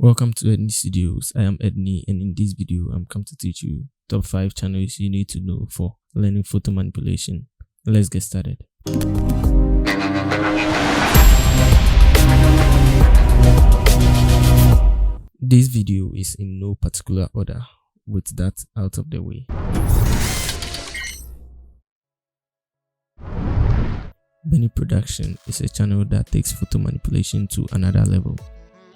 Welcome to Edney Studios. I am Edney, and in this video I'm come to teach you top 5 channels you need to know for learning photo manipulation. Let's get started. This video is in no particular order. With that out of the way, Benny Production is a channel that takes photo manipulation to another level.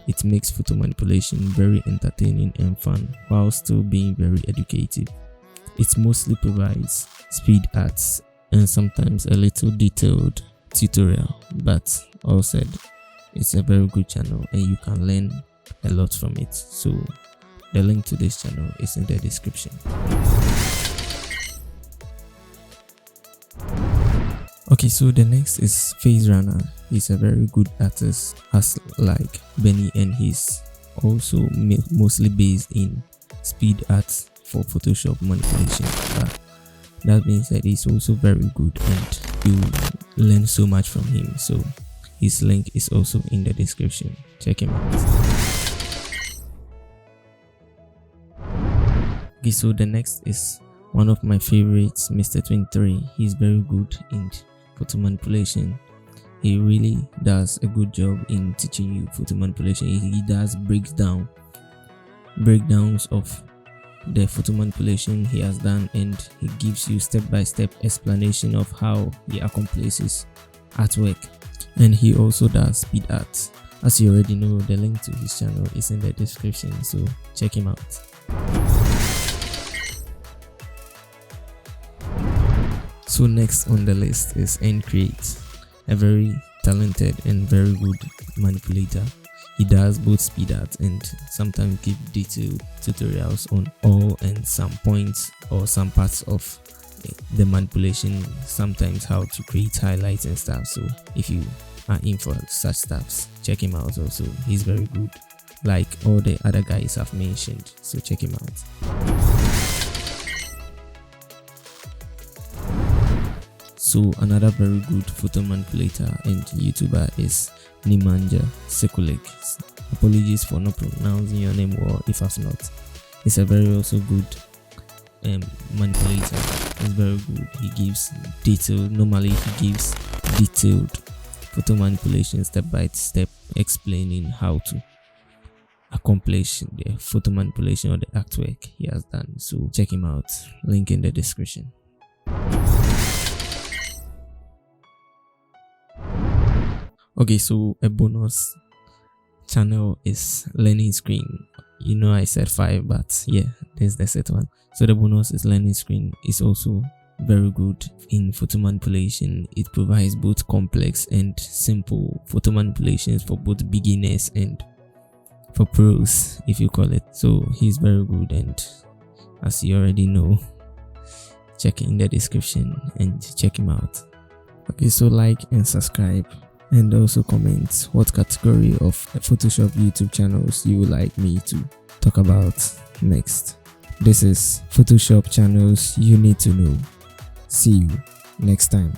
It makes photo manipulation very entertaining and fun while still being very educative. It mostly provides speed arts and sometimes a little detailed tutorial, but all said, it's a very good channel and you can learn a lot from it. So the link to this channel is in the description. Okay, so the next is Phase Runner. He's a very good artist, as like Benny, and he's also mostly based in speed arts for Photoshop manipulation. But that being said, he's also very good and you learn so much from him. So his link is also in the description. Check him out. Okay, so the next is one of my favorites, Mr. 23. He's very good in photo manipulation. He really does a good job in teaching you photo manipulation. He does breakdowns of the photo manipulation he has done, and he gives you step-by-step explanation of how he accomplishes artwork. And he also does speed art. As you already know, the link to his channel is in the description, so check him out. So next on the list is EndCreate, a very talented and very good manipulator. He does both speed art and sometimes give detailed tutorials on all and some points or some parts of the manipulation, sometimes how to create highlights and stuff. So if you are in for such stuffs, check him out also. He's very good, like all the other guys I've mentioned, so check him out. So another very good photo manipulator and YouTuber is Nimanja Sekulik. Apologies for not pronouncing your name well if I've not. He's a very also good manipulator. He's very good. He gives detailed. Normally he gives detailed photo manipulation step by step, explaining how to accomplish the photo manipulation or the artwork he has done. So check him out. Link in the description. Okay, so a bonus channel is Learning Screen. You know I said 5, but yeah, there's the set one. So the bonus is Learning Screen. Is also very good in photo manipulation. It provides both complex and simple photo manipulations for both beginners and for pros, if you call it. So he's very good, and as you already know, check in the description and check him out. Okay, so like and subscribe, and also comment what category of Photoshop YouTube channels you would like me to talk about next. This is Photoshop channels you need to know. See you next time.